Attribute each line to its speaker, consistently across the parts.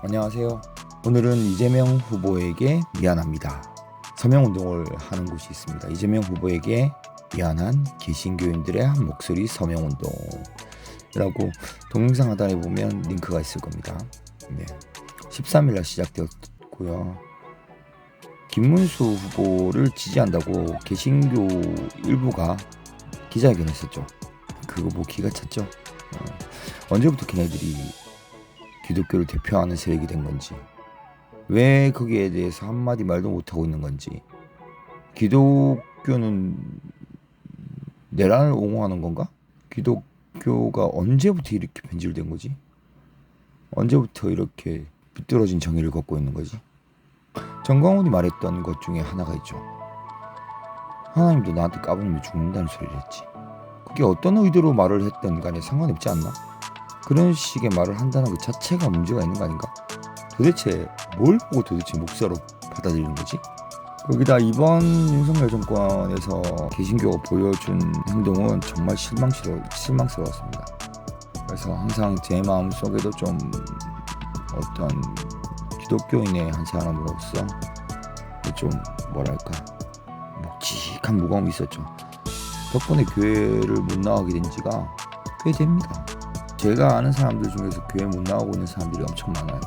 Speaker 1: 안녕하세요. 오늘은 이재명 후보에게 미안합니다. 서명운동을 하는 곳이 있습니다. 이재명 후보에게 미안한 개신교인들의 한 목소리 서명운동이라고 동영상 하단에 보면 링크가 있을 겁니다. 네. 13일날 시작되었고요. 김문수 후보를 지지한다고 개신교 일부가 기자회견했었죠. 그거 뭐 기가 찼죠. 언제부터 걔네들이 기독교를 대표하는 세력이 된 건지, 왜 거기에 대해서 한마디 말도 못하고 있는 건지, 기독교는 내란을 옹호하는 건가? 기독교가 언제부터 이렇게 변질된 거지? 언제부터 이렇게 비뚤어진 정의를 걷고 있는 거지? 정광훈이 말했던 것 중에 하나가 있죠. 하나님도 나한테 까불면 죽는다는 소리를 했지. 그게 어떤 의도로 말을 했든 간에 상관없지 않나? 그런 식의 말을 한다는 것 자체가 문제가 있는 거 아닌가? 도대체 뭘 보고 도대체 목사로 받아들이는 거지? 거기다 이번 윤석열 정권에서 개신교가 보여준 행동은 정말 실망스러웠습니다. 그래서 항상 제 마음속에도 좀 어떤 기독교인의 한 사람으로서 좀 뭐랄까 묵직한 무거움이 있었죠. 덕분에 교회를 못 나가게 된 지가 꽤 됩니다. 제가 아는 사람들 중에서 교회 못 나가고 있는 사람들이 엄청 많아요.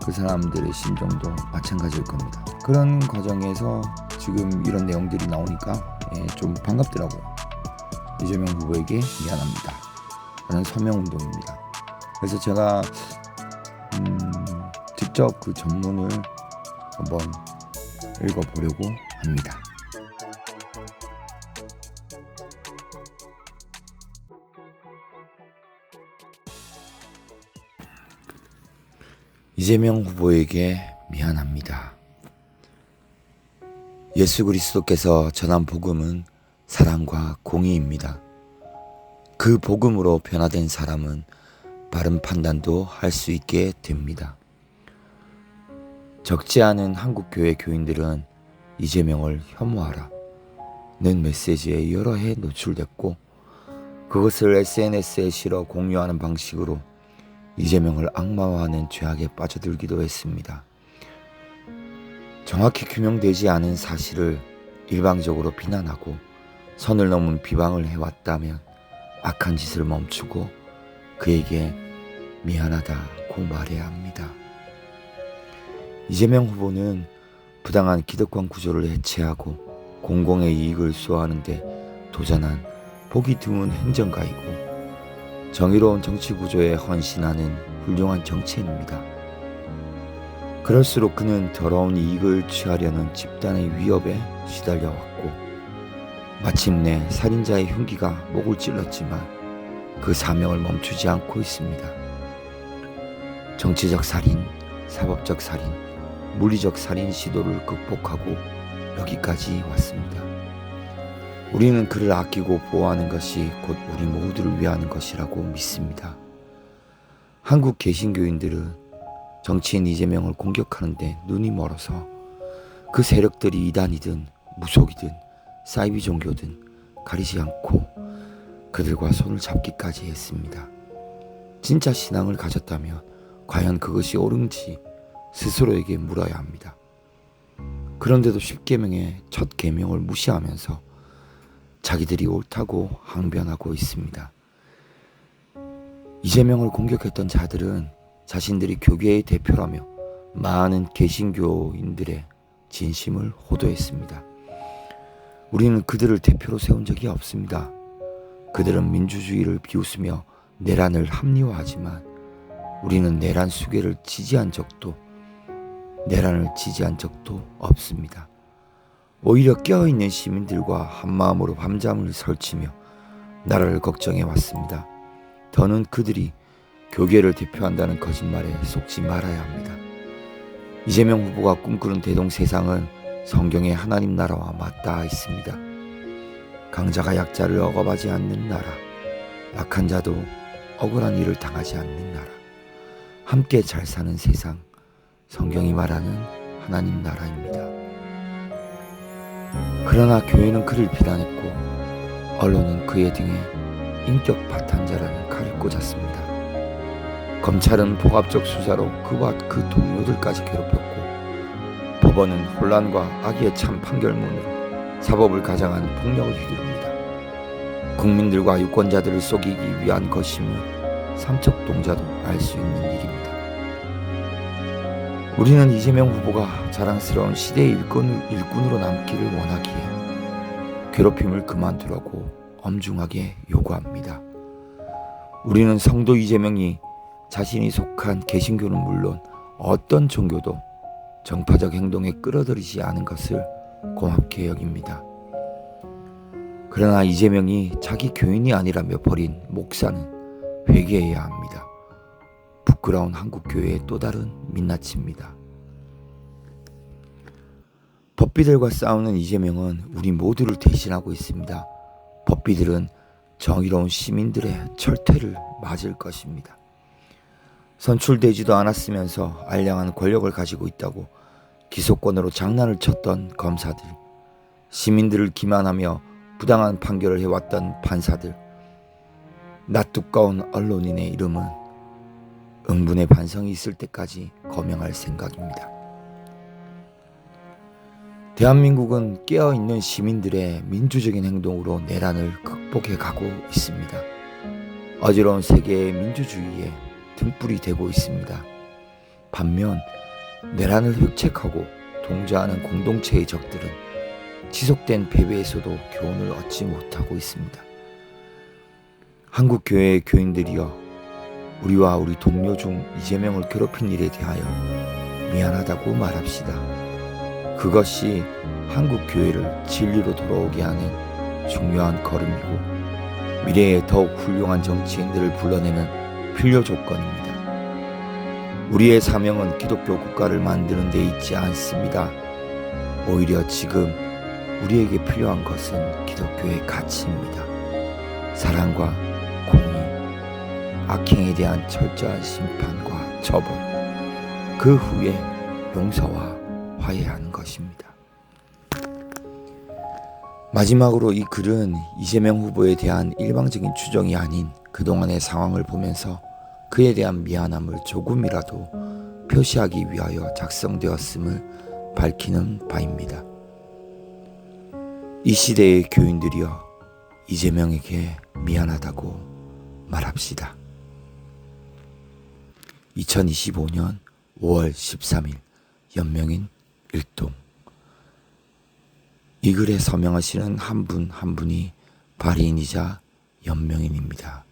Speaker 1: 그 사람들의 심정도 마찬가지일 겁니다. 그런 과정에서 지금 이런 내용들이 나오니까 좀 반갑더라고요. 이재명 후보에게 미안합니다 라는 서명운동입니다. 그래서 제가 직접 그 전문을 한번 읽어보려고 합니다. 이재명 후보에게 미안합니다. 예수 그리스도께서 전한 복음은 사랑과 공의입니다. 그 복음으로 변화된 사람은 바른 판단도 할 수 있게 됩니다. 적지 않은 한국교회 교인들은 이재명을 혐오하라 는 메시지에 여러 해 노출됐고, 그것을 SNS에 실어 공유하는 방식으로 이재명을 악마화하는 죄악에 빠져들기도 했습니다. 정확히 규명되지 않은 사실을 일방적으로 비난하고 선을 넘은 비방을 해왔다면 악한 짓을 멈추고 그에게 미안하다고 말해야 합니다. 이재명 후보는 부당한 기득권 구조를 해체하고 공공의 이익을 수호하는 데 도전한 보기 드문 행정가이고, 정의로운 정치 구조에 헌신하는 훌륭한 정치인입니다. 그럴수록 그는 더러운 이익을 취하려는 집단의 위협에 시달려왔고, 마침내 살인자의 흉기가 목을 찔렀지만 그 사명을 멈추지 않고 있습니다. 정치적 살인, 사법적 살인, 물리적 살인 시도를 극복하고 여기까지 왔습니다. 우리는 그를 아끼고 보호하는 것이 곧 우리 모두를 위하는 것이라고 믿습니다. 한국 개신교인들은 정치인 이재명을 공격하는데 눈이 멀어서 그 세력들이 이단이든 무속이든 사이비 종교든 가리지 않고 그들과 손을 잡기까지 했습니다. 진짜 신앙을 가졌다면 과연 그것이 옳은지 스스로에게 물어야 합니다. 그런데도 10계명의 첫 계명을 무시하면서 자기들이 옳다고 항변하고 있습니다. 이재명을 공격했던 자들은 자신들이 교계의 대표라며 많은 개신교인들의 진심을 호도했습니다. 우리는 그들을 대표로 세운 적이 없습니다. 그들은 민주주의를 비웃으며 내란을 합리화하지만 우리는 내란을 지지한 적도 없습니다. 오히려 깨어있는 시민들과 한마음으로 밤잠을 설치며 나라를 걱정해 왔습니다. 더는 그들이 교계를 대표한다는 거짓말에 속지 말아야 합니다. 이재명 후보가 꿈꾸는 대동세상은 성경의 하나님 나라와 맞닿아 있습니다. 강자가 약자를 억압하지 않는 나라, 약한 자도 억울한 일을 당하지 않는 나라, 함께 잘 사는 세상, 성경이 말하는 하나님 나라입니다. 그러나 교회는 그를 비난했고 언론은 그의 등에 인격 파탄자라는 칼을 꽂았습니다. 검찰은 포괄적 수사로 그와 그 동료들까지 괴롭혔고 법원은 혼란과 악의에 찬 판결문으로 사법을 가장한 폭력을 휘두릅니다. 국민들과 유권자들을 속이기 위한 것임을 삼척동자도 알 수 있는 일입니다. 우리는 이재명 후보가 자랑스러운 시대의 일꾼으로 남기를 원하기에 괴롭힘을 그만두라고 엄중하게 요구합니다. 우리는 성도 이재명이 자신이 속한 개신교는 물론 어떤 종교도 정파적 행동에 끌어들이지 않은 것을 고맙게 여깁니다. 그러나 이재명이 자기 교인이 아니라며 버린 목사는 회개해야 합니다. 부끄러운 한국교회의 또 다른 민낯입니다. 법비들과 싸우는 이재명은 우리 모두를 대신하고 있습니다. 법비들은 정의로운 시민들의 철퇴를 맞을 것입니다. 선출되지도 않았으면서 알량한 권력을 가지고 있다고 기소권으로 장난을 쳤던 검사들, 시민들을 기만하며 부당한 판결을 해왔던 판사들, 낯두꺼운 언론인의 이름은 응분의 반성이 있을 때까지 거명할 생각입니다. 대한민국은 깨어있는 시민들의 민주적인 행동으로 내란을 극복해 가고 있습니다. 어지러운 세계의 민주주의에 등불이 되고 있습니다. 반면 내란을 획책하고 통제하는 공동체의 적들은 지속된 패배에서도 교훈을 얻지 못하고 있습니다. 한국교회의 교인들이여, 우리와 우리 동료 중 이재명을 괴롭힌 일에 대하여 미안하다고 말합시다. 그것이 한국교회를 진리로 돌아오게 하는 중요한 걸음이고 미래에 더욱 훌륭한 정치인들을 불러내는 필요 조건입니다. 우리의 사명은 기독교 국가를 만드는 데 있지 않습니다. 오히려 지금 우리에게 필요한 것은 기독교의 가치입니다. 사랑과 공의, 악행에 대한 철저한 심판과 처벌, 그 후에 용서와 화해하는 것입니다. 마지막으로 이 글은 이재명 후보에 대한 일방적인 추정이 아닌 그동안의 상황을 보면서 그에 대한 미안함을 조금이라도 표시하기 위하여 작성되었음을 밝히는 바입니다. 이 시대의 교인들이여, 이재명에게 미안하다고 말합시다. 2025년 5월 13일 연명인 일동. 이 글에 서명하시는 한 분 한 분이 발의인이자 연명인입니다.